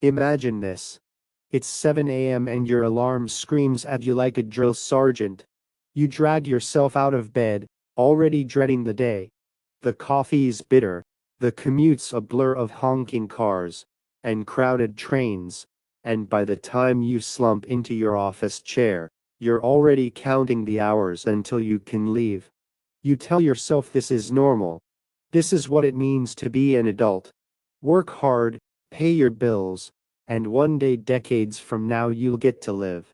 Imagine this. It's 7 a.m. and your alarm screams at you like a drill sergeant. You drag yourself out of bed, already dreading the day. The coffee's bitter, the commute's a blur of honking cars and crowded trains, and by the time you slump into your office chair, you're already counting the hours until you can leave. You tell yourself this is normal. This is what it means to be an adult. Work hard, pay your bills, and one day decades from now you'll get to live.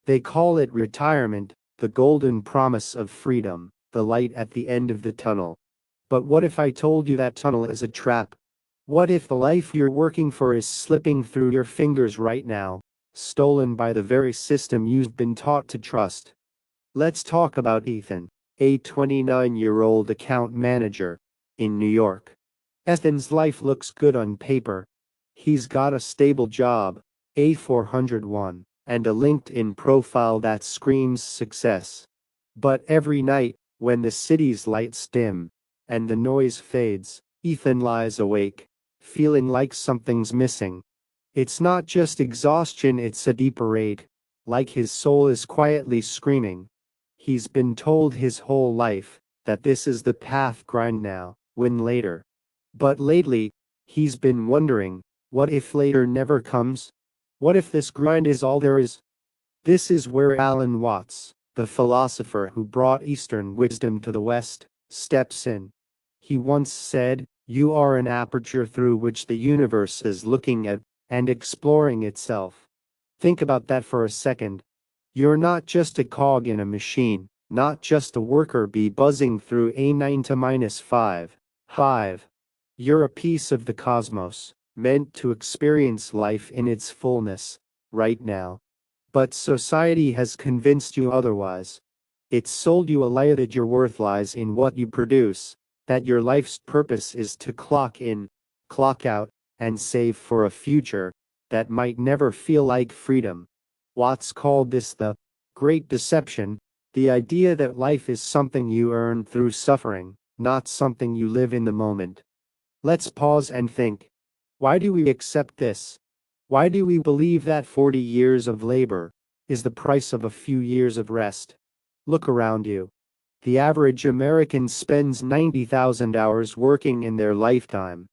They call it retirement, the golden promise of freedom, the light at the end of the tunnel. But what if I told you that tunnel is a trap? What if the life you're working for is slipping through your fingers right now, stolen by the very system you've been taught to trust? Let's talk about Ethan, a 29-year-old account manager in New York. Ethan's life looks good on paper. He's got a stable job, a 401, and a LinkedIn profile that screams success. But every night, when the city's lights dim and the noise fades, Ethan lies awake, feeling like something's missing. It's not just exhaustion, it's a deeper ache, like his soul is quietly screaming. He's been told his whole life that this is the path, grind now, win later. But lately, he's been wondering, what if later never comes? What if this grind is all there is? This is where Alan Watts, the philosopher who brought Eastern wisdom to the West, steps in. He once said, "You are an aperture through which the universe is looking at and exploring itself." Think about that for a second. You're not just a cog in a machine, not just a worker bee buzzing through a 9 to minus 5. You're a piece of the cosmos, meant to experience life in its fullness, right now. But society has convinced you otherwise. It's sold you a lie that your worth lies in what you produce, that your life's purpose is to clock in, clock out, and save for a future that might never feel like freedom. Watts called this the Great Deception, the idea that life is something you earn through suffering, not something you live in the moment. Let's pause and think. Why do we accept this? Why do we believe that 40 years of labor is the price of a few years of rest? Look around you. The average American spends 90,000 hours working in their lifetime.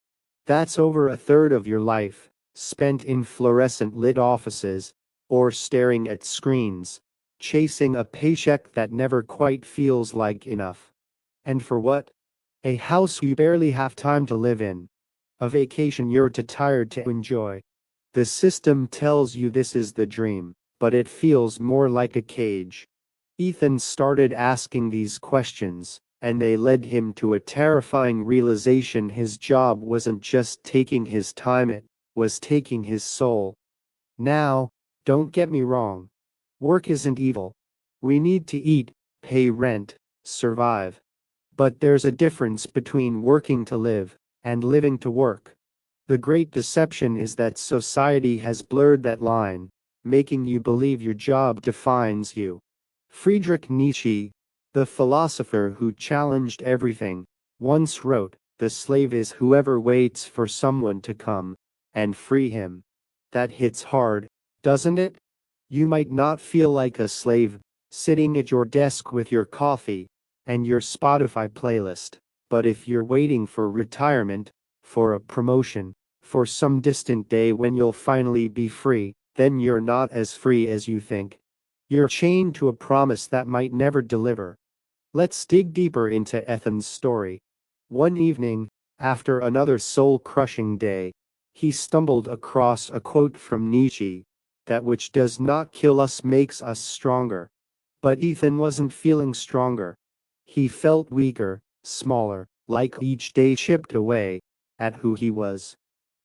That's over a third of your life, spent in fluorescent-lit offices, or staring at screens, chasing a paycheck that never quite feels like enough. And for what? A house you barely have time to live in. A vacation you're too tired to enjoy. The system tells you this is the dream, but it feels more like a cage. Ethan started asking these questions, and they led him to a terrifying realization: his job wasn't just taking his time, it was taking his soul. Now, don't get me wrong. Work isn't evil. We need to eat, pay rent, survive. But there's a difference between working to live and living to work. The great deception is that society has blurred that line, making you believe your job defines you. Friedrich Nietzsche, the philosopher who challenged everything, once wrote, "The slave is whoever waits for someone to come and free him." That hits hard, doesn't it? You might not feel like a slave, sitting at your desk with your coffee and your Spotify playlist, but if you're waiting for retirement, for a promotion, for some distant day when you'll finally be free, then you're not as free as you think. You're chained to a promise that might never deliver. Let's dig deeper into Ethan's story. One evening, after another soul-crushing day, he stumbled across a quote from Nietzsche: "That which does not kill us makes us stronger." But Ethan wasn't feeling stronger. He felt weaker, smaller, like each day chipped away at who he was.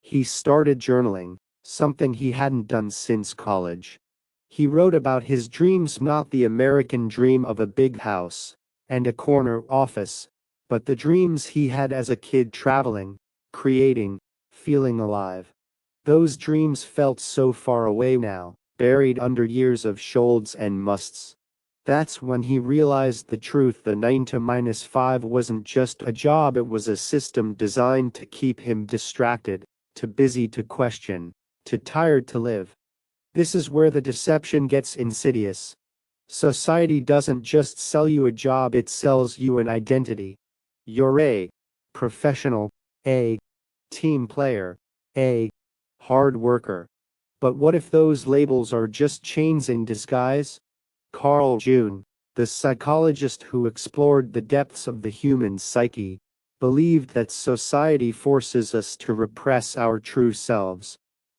He started journaling, something he hadn't done since college. He wrote about his dreams, not the American dream of a big house and a corner office, but the dreams he had as a kid, traveling, creating, feeling alive. Those dreams felt so far away now, buried under years of shoulds and musts. That's when he realized the truth: the 9 to minus 5 wasn't just a job, it was a system designed to keep him distracted, too busy to question, too tired to live. This is where the deception gets insidious. Society doesn't just sell you a job, it sells you an identity. You're a professional, a team player, a hard worker. But what if those labels are just chains in disguise? Carl Jung, the psychologist who explored the depths of the human psyche, believed that society forces us to repress our true selves.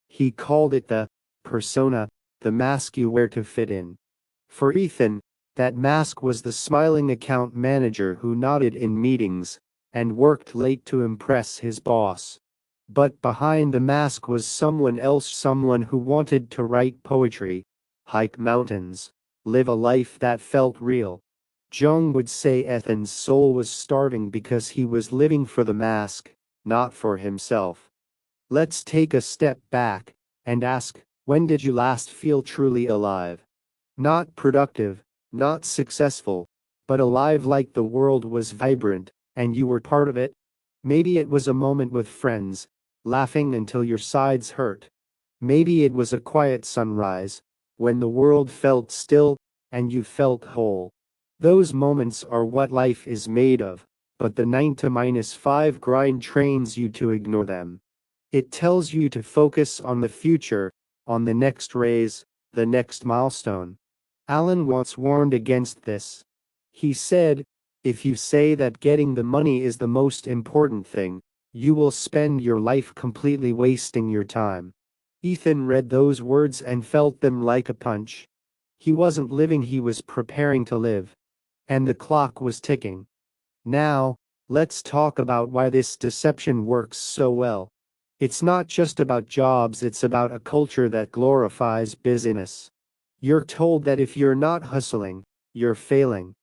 He called it the persona, the mask you wear to fit in. For Ethan, that mask was the smiling account manager who nodded in meetings and worked late to impress his boss. But behind the mask was someone else, someone who wanted to write poetry, hike mountains, live a life that felt real. Jung would say Ethan's soul was starving because he was living for the mask, not for himself. Let's take a step back and ask, when did you last feel truly alive? Not productive, not successful, but alive, like the world was vibrant and you were part of it. Maybe it was a moment with friends, laughing until your sides hurt. Maybe it was a quiet sunrise, when the world felt still and you felt whole. Those moments are what life is made of, but the 9 to 5 grind trains you to ignore them. It tells you to focus on the future, on the next raise, the next milestone. Alan once warned against this. He said, if you say that getting the money is the most important thing, you will spend your life completely wasting your time. Ethan read those words and felt them like a punch. He wasn't living, he was preparing to live. And the clock was ticking. Now, let's talk about why this deception works so well. It's not just about jobs, it's about a culture that glorifies busyness. You're told that if you're not hustling, you're failing.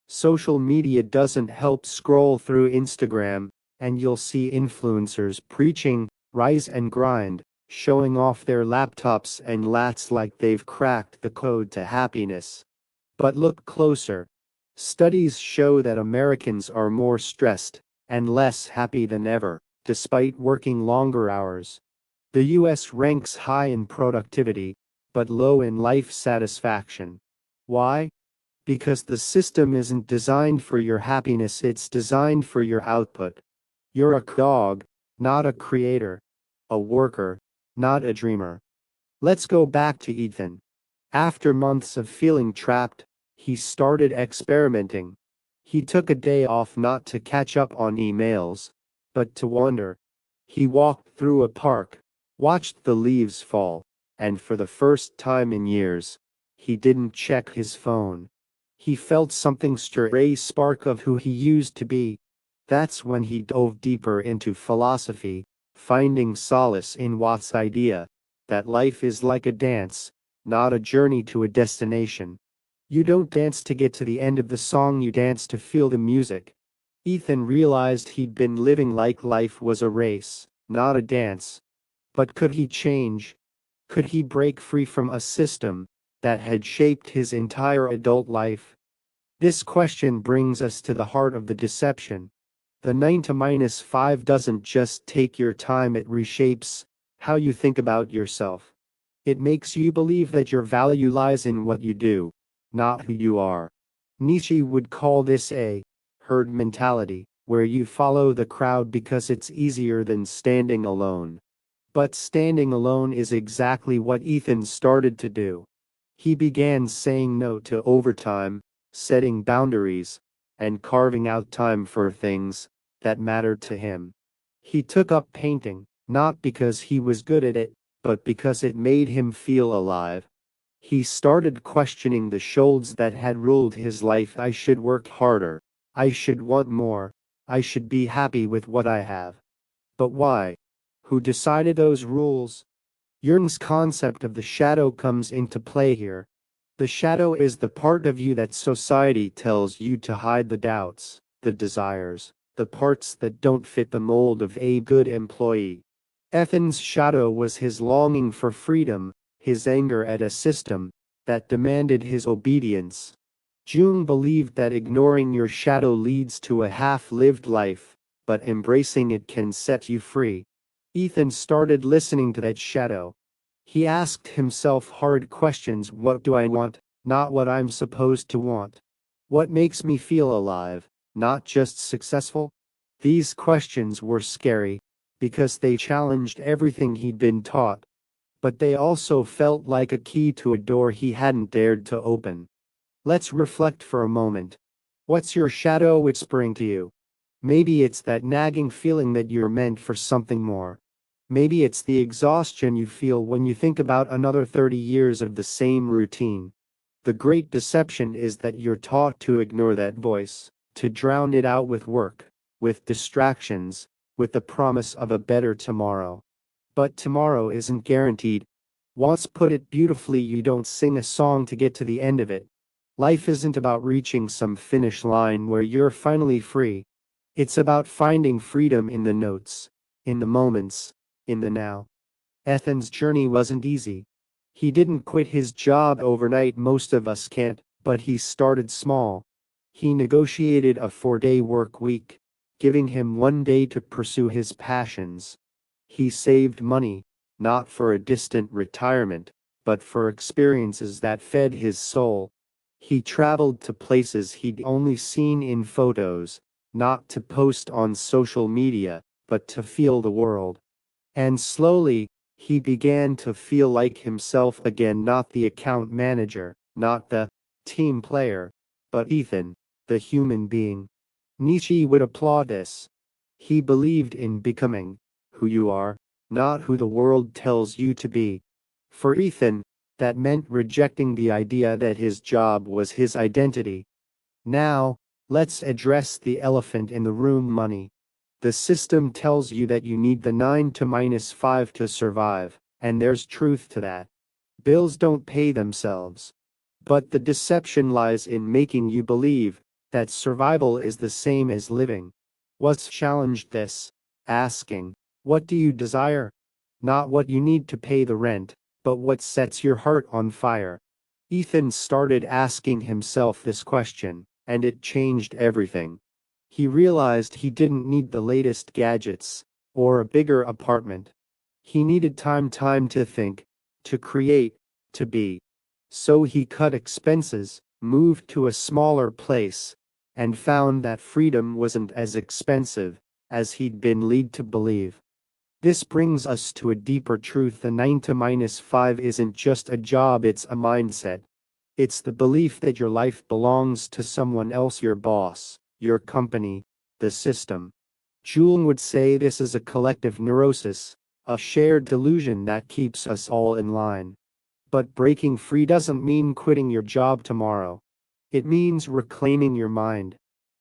Social media doesn't help. Scroll through Instagram, and you'll see influencers preaching rise and grind, showing off their laptops and lats like they've cracked the code to happiness. But look closer. Studies show that Americans are more stressed and less happy than ever, despite working longer hours. The US ranks high in productivity, but low in life satisfaction. Why? Because the system isn't designed for your happiness, it's designed for your output. You're a dog, not a creator. A worker, not a dreamer. Let's go back to Ethan. After months of feeling trapped, he started experimenting. He took a day off not to catch up on emails, but to wander. He walked through a park, watched the leaves fall, and for the first time in years, he didn't check his phone. He felt something stir, a spark of who he used to be. That's when he dove deeper into philosophy, finding solace in Watt's idea that life is like a dance, not a journey to a destination. You don't dance to get to the end of the song, you dance to feel the music. Ethan realized he'd been living like life was a race, not a dance. But could he change? Could he break free from a system that had shaped his entire adult life? This question brings us to the heart of the deception. The 9 to 5 doesn't just take your time, it reshapes how you think about yourself. It makes you believe that your value lies in what you do, not who you are. Nietzsche would call this a herd mentality, where you follow the crowd because it's easier than standing alone. But standing alone is exactly what Ethan started to do. He began saying no to overtime, setting boundaries, and carving out time for things that mattered to him. He took up painting, not because he was good at it, but because it made him feel alive. He started questioning the shoulds that had ruled his life. I should work harder. I should want more. I should be happy with what I have. But why? Who decided those rules? Jung's concept of the shadow comes into play here. The shadow is the part of you that society tells you to hide, the doubts, the desires, the parts that don't fit the mold of a good employee. Ethan's shadow was his longing for freedom, his anger at a system that demanded his obedience. Jung believed that ignoring your shadow leads to a half-lived life, but embracing it can set you free. Ethan started listening to that shadow. He asked himself hard questions: what do I want, not what I'm supposed to want? What makes me feel alive, not just successful? These questions were scary, because they challenged everything he'd been taught, but they also felt like a key to a door he hadn't dared to open. Let's reflect for a moment. What's your shadow whispering to you? Maybe it's that nagging feeling that you're meant for something more. Maybe it's the exhaustion you feel when you think about another 30 years of the same routine. The great deception is that you're taught to ignore that voice, to drown it out with work, with distractions, with the promise of a better tomorrow. But tomorrow isn't guaranteed. Once put it beautifully, you don't sing a song to get to the end of it. Life isn't about reaching some finish line where you're finally free. It's about finding freedom in the notes, in the moments, in the now. Ethan's journey wasn't easy. He didn't quit his job overnight. Most of us can't, but he started small. He negotiated a 4-day work week, giving him 1 day to pursue his passions. He saved money, not for a distant retirement, but for experiences that fed his soul. He traveled to places he'd only seen in photos, not to post on social media, but to feel the world. And slowly, he began to feel like himself again, not the account manager, not the team player, but Ethan, the human being. Nietzsche would applaud this. He believed in becoming who you are, not who the world tells you to be. For Ethan, that meant rejecting the idea that his job was his identity. Now, let's address the elephant in the room: money. The system tells you that you need the 9 to -5 to survive, and there's truth to that. Bills don't pay themselves. But the deception lies in making you believe that survival is the same as living. What's challenged this? Asking, what do you desire? Not what you need to pay the rent, but what sets your heart on fire. Ethan started asking himself this question, and it changed everything. He realized he didn't need the latest gadgets or a bigger apartment. He needed time to think, to create, to be. So he cut expenses, moved to a smaller place, and found that freedom wasn't as expensive as he'd been led to believe. This brings us to a deeper truth: the 9 to -5 isn't just a job, it's a mindset. It's the belief that your life belongs to someone else: your boss, your company, the system. Jung would say this is a collective neurosis, a shared delusion that keeps us all in line. But breaking free doesn't mean quitting your job tomorrow. It means reclaiming your mind.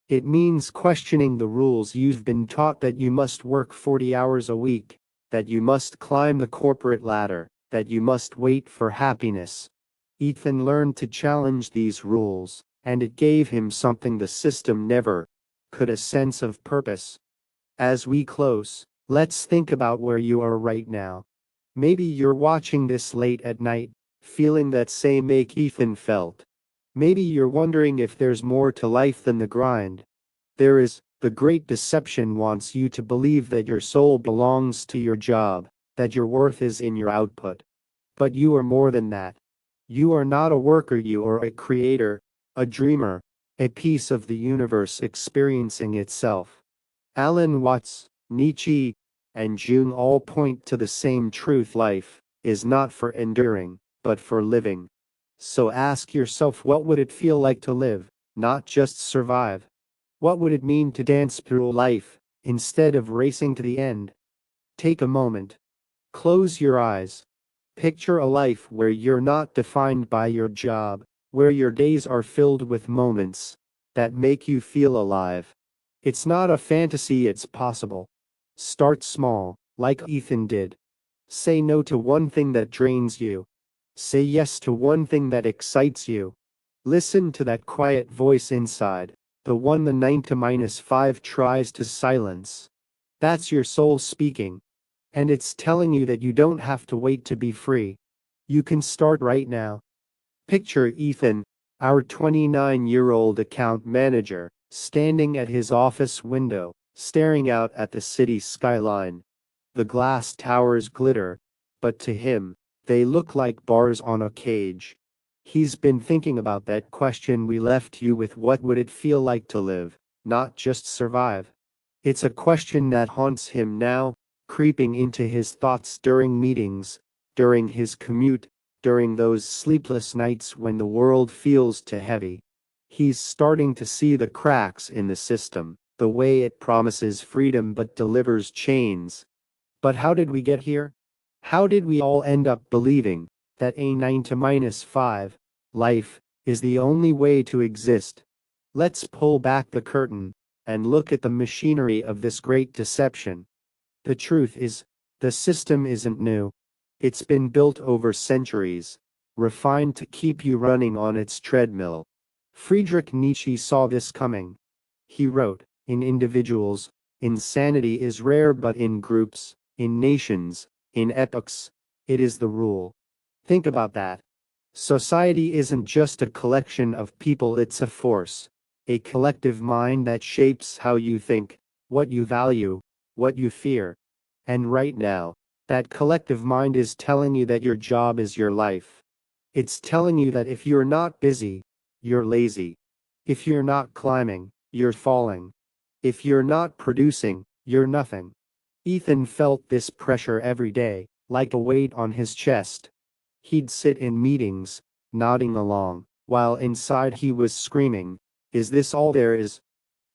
It means questioning the rules you've been taught: that you must work 40 hours a week, that you must climb the corporate ladder, that you must wait for happiness. Ethan learned to challenge these rules, and it gave him something the system never could: a sense of purpose. As we close, let's think about where you are right now. Maybe you're watching this late at night, feeling that same ache Ethan felt. Maybe you're wondering if there's more to life than the grind. There is. The great deception wants you to believe that your soul belongs to your job, that your worth is in your output. But you are more than that. You are not a worker, you are a creator, a dreamer, a piece of the universe experiencing itself. Alan Watts, Nietzsche, and Jung all point to the same truth: life is not for enduring, but for living. So ask yourself, what would it feel like to live, not just survive? What would it mean to dance through life, instead of racing to the end? Take a moment. Close your eyes. Picture a life where you're not defined by your job, where your days are filled with moments that make you feel alive. It's not a fantasy, it's possible. Start small, like Ethan did. Say no to one thing that drains you. Say yes to one thing that excites you. Listen to that quiet voice inside, the one the 9 to -5 tries to silence. That's your soul speaking. And it's telling you that you don't have to wait to be free. You can start right now. Picture Ethan, our 29-year-old account manager, standing at his office window, staring out at the city skyline. The glass towers glitter, but to him, They look like bars on a cage. He's been thinking about that question we left you with: what would it feel like to live, not just survive? It's a question that haunts him now, creeping into his thoughts during meetings, during his commute, during those sleepless nights when the world feels too heavy. He's starting to see the cracks in the system, the way it promises freedom but delivers chains. But how did we get here? How did we all end up believing that a 9 to minus 5 life is the only way to exist? Let's pull back the curtain and look at the machinery of this great deception. The truth is, the system isn't new. It's been built over centuries, refined to keep you running on its treadmill. Friedrich Nietzsche saw this coming. He wrote, "In individuals, insanity is rare, but in groups, in nations, in epochs, it is the rule." Think about that. Society isn't just a collection of people, it's a force. A collective mind that shapes how you think, what you value, what you fear. And right now, that collective mind is telling you that your job is your life. It's telling you that if you're not busy, you're lazy. If you're not climbing, you're falling. If you're not producing, you're nothing. Ethan felt this pressure every day, like a weight on his chest. He'd sit in meetings, nodding along, while inside he was screaming, "Is this all there is?"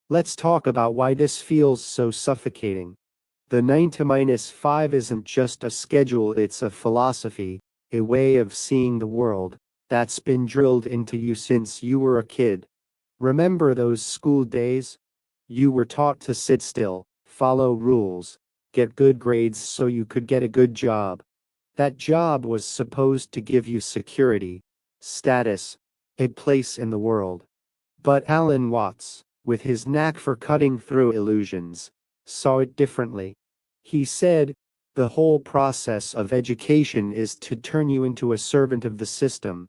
Let's talk about why this feels so suffocating. The 9 to minus 5 isn't just a schedule, it's a philosophy, a way of seeing the world that's been drilled into you since you were a kid. Remember those school days? You were taught to sit still, follow rules, get good grades so you could get a good job. That job was supposed to give you security, status, a place in the world. But Alan Watts, with his knack for cutting through illusions, saw it differently. He said, "The whole process of education is to turn you into a servant of the system."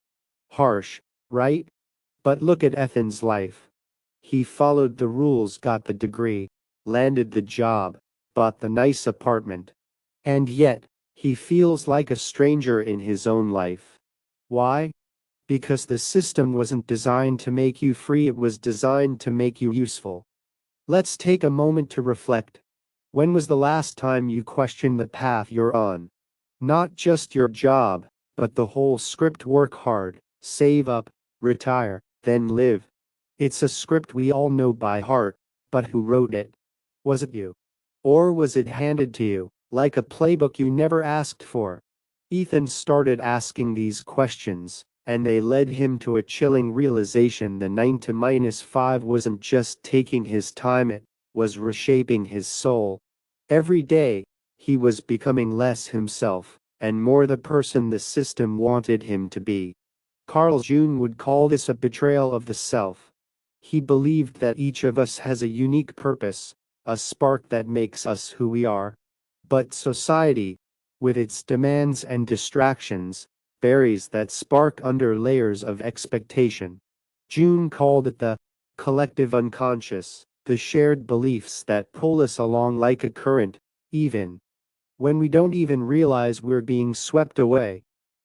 Harsh, right? But look at Ethan's life. He followed the rules, got the degree, landed the job, bought the nice apartment. And yet, he feels like a stranger in his own life. Why? Because the system wasn't designed to make you free, it was designed to make you useful. Let's take a moment to reflect. When was the last time you questioned the path you're on? Not just your job, but the whole script: work hard, save up, retire, then live. It's a script we all know by heart, but who wrote it? Was it you? Or was it handed to you, like a playbook you never asked for? Ethan started asking these questions, and they led him to a chilling realization: the 9 to minus 5 wasn't just taking his time, it was reshaping his soul. Every day, he was becoming less himself, and more the person the system wanted him to be. Carl Jung would call this a betrayal of the self. He believed that each of us has a unique purpose, a spark that makes us who we are. But society, with its demands and distractions, buries that spark under layers of expectation. Jung called it the collective unconscious, the shared beliefs that pull us along like a current, even when we don't even realize we're being swept away.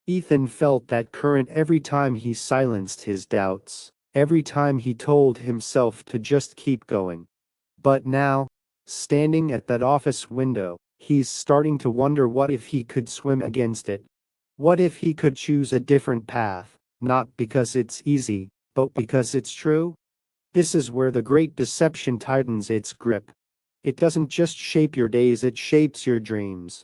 Ethan felt that current every time he silenced his doubts, every time he told himself to just keep going. But now, standing at that office window, he's starting to wonder: what if he could swim against it? What if he could choose a different path, not because it's easy, but because it's true? This is where the great deception tightens its grip. It doesn't just shape your days, it shapes your dreams.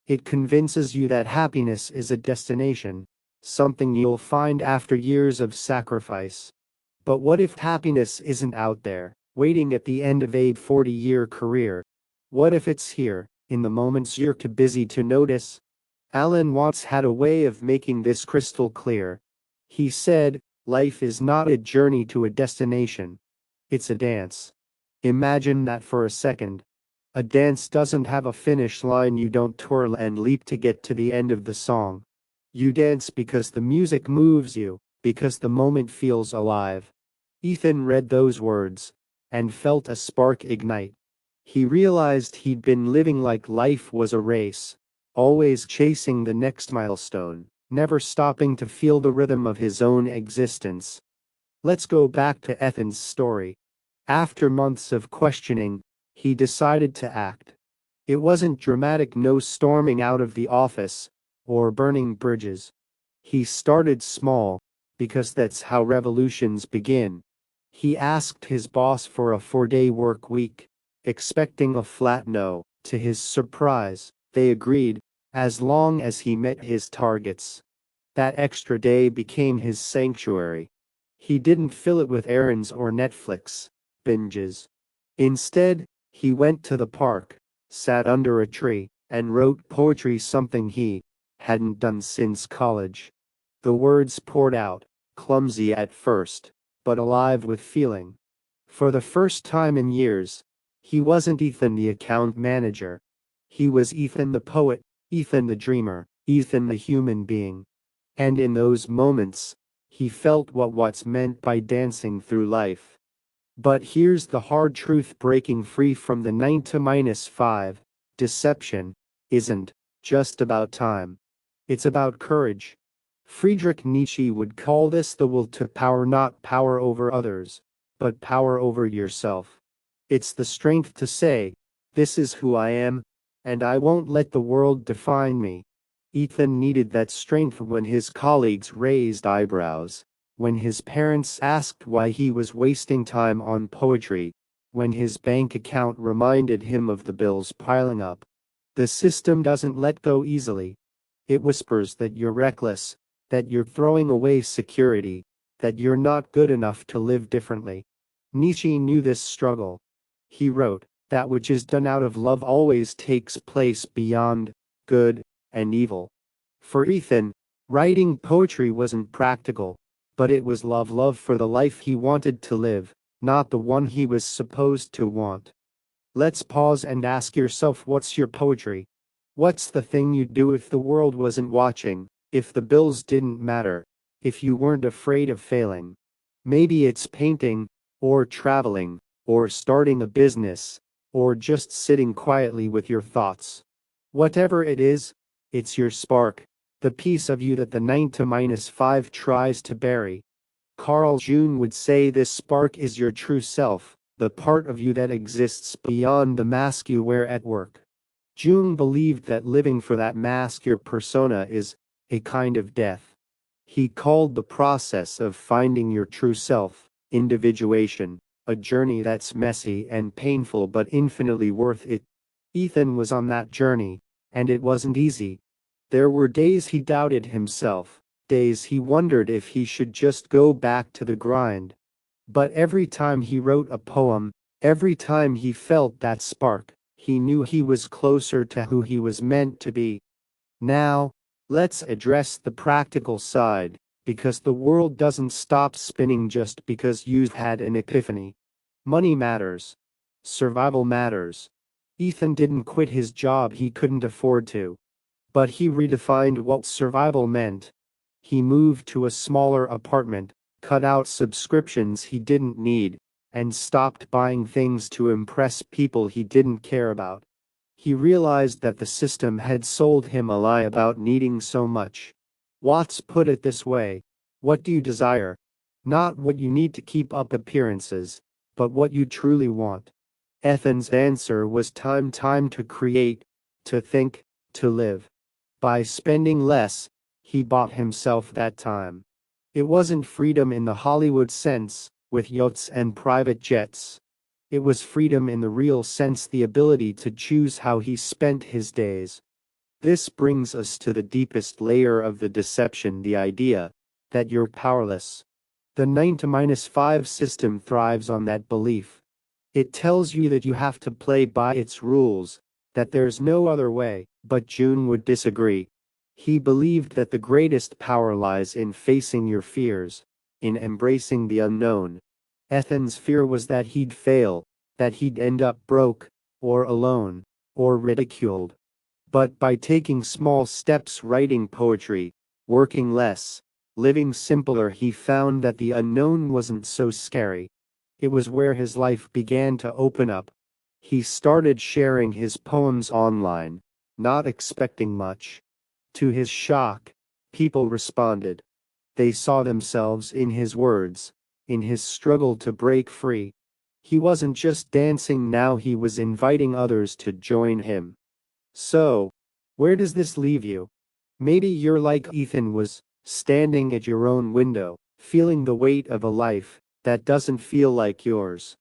It convinces you that happiness is a destination, something you'll find after years of sacrifice. But what if happiness isn't out there, waiting at the end of a 40-year career? What if it's here, in the moments you're too busy to notice? Alan Watts had a way of making this crystal clear. He said, "Life is not a journey to a destination. It's a dance." Imagine that for a second. A dance doesn't have a finish line. You don't twirl and leap to get to the end of the song. You dance because the music moves you, because the moment feels alive. Ethan read those words and felt a spark ignite. He realized he'd been living like life was a race, always chasing the next milestone, never stopping to feel the rhythm of his own existence. Let's go back to Ethan's story. After months of questioning, he decided to act. It wasn't dramatic, no storming out of the office or burning bridges. He started small, because that's how revolutions begin. He asked his boss for a 4-day work week, expecting a flat no. To his surprise, they agreed, as long as he met his targets. That extra day became his sanctuary. He didn't fill it with errands or Netflix binges. Instead, he went to the park, sat under a tree, and wrote poetry, something he hadn't done since college. The words poured out, clumsy at first, but alive with feeling. For the first time in years, he wasn't Ethan the account manager. He was Ethan the poet, Ethan the dreamer, Ethan the human being. And in those moments, he felt what's meant by dancing through life. But here's the hard truth: breaking free from the 9 to 5 deception isn't just about time. It's about courage. Friedrich Nietzsche would call this the will to power, not power over others, but power over yourself. It's the strength to say, "This is who I am, and I won't let the world define me." Ethan needed that strength when his colleagues raised eyebrows, when his parents asked why he was wasting time on poetry, when his bank account reminded him of the bills piling up. The system doesn't let go easily. It whispers that you're reckless, that you're throwing away security, that you're not good enough to live differently. Nietzsche knew this struggle. He wrote, "That which is done out of love always takes place beyond good and evil." For Ethan, writing poetry wasn't practical, but it was love for the life he wanted to live, not the one he was supposed to want. Let's pause and ask yourself, what's your poetry? What's the thing you'd do if the world wasn't watching, if the bills didn't matter, if you weren't afraid of failing? Maybe it's painting, or traveling, or starting a business, or just sitting quietly with your thoughts. Whatever it is, it's your spark, the piece of you that the 9 to 5 tries to bury. Carl Jung would say this spark is your true self, the part of you that exists beyond the mask you wear at work. Jung believed that living for that mask, your persona, is a kind of death. He called the process of finding your true self individuation, a journey that's messy and painful but infinitely worth it. Ethan was on that journey, and it wasn't easy. There were days he doubted himself, days he wondered if he should just go back to the grind. But every time he wrote a poem, every time he felt that spark, he knew he was closer to who he was meant to be. Now, let's address the practical side, because the world doesn't stop spinning just because you've had an epiphany. Money matters. Survival matters. Ethan didn't quit his job he couldn't afford to. But he redefined what survival meant. He moved to a smaller apartment, cut out subscriptions he didn't need, and stopped buying things to impress people he didn't care about. He realized that the system had sold him a lie about needing so much. Watts put it this way: what do you desire? Not what you need to keep up appearances, but what you truly want. Ethan's answer was time to create, to think, to live. By spending less, he bought himself that time. It wasn't freedom in the Hollywood sense, with yachts and private jets. It was freedom in the real sense, the ability to choose how he spent his days. This brings us to the deepest layer of the deception, the idea that you're powerless. The 9 to 5 system thrives on that belief. It tells you that you have to play by its rules, that there's no other way. But Jung would disagree. He believed that the greatest power lies in facing your fears, in embracing the unknown. Ethan's fear was that he'd fail, that he'd end up broke, or alone, or ridiculed. But by taking small steps, writing poetry, working less, living simpler, he found that the unknown wasn't so scary. It was where his life began to open up. He started sharing his poems online. not expecting much. To his shock, people responded. They saw themselves in his words, in his struggle to break free. He wasn't just dancing now, he was inviting others to join him. So, where does this leave you? Maybe you're like Ethan was, standing at your own window, feeling the weight of a life that doesn't feel like yours.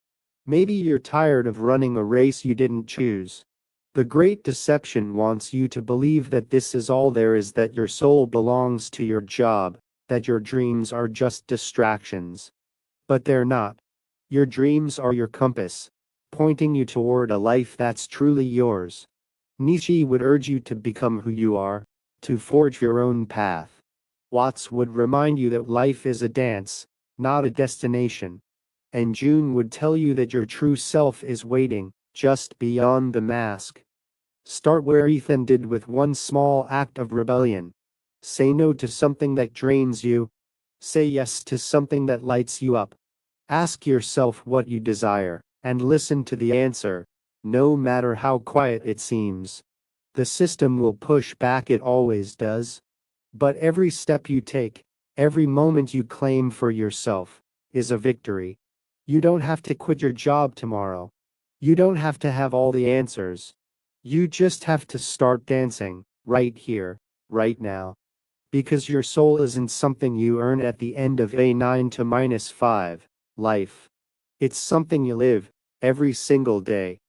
Maybe you're tired of running a race you didn't choose. The great deception wants you to believe that this is all there is, that your soul belongs to your job, that your dreams are just distractions. But they're not. Your dreams are your compass, pointing you toward a life that's truly yours. Nietzsche would urge you to become who you are, to forge your own path. Watts would remind you that life is a dance, not a destination. And June would tell you that your true self is waiting, just beyond the mask. Start where Ethan did, with one small act of rebellion. Say no to something that drains you. Say yes to something that lights you up. Ask yourself what you desire, and listen to the answer, no matter how quiet it seems. The system will push back, it always does. But every step you take, every moment you claim for yourself, is a victory. You don't have to quit your job tomorrow. You don't have to have all the answers. You just have to start dancing, right here, right now. Because your soul isn't something you earn at the end of a 9 to -5 life. It's something you live, every single day.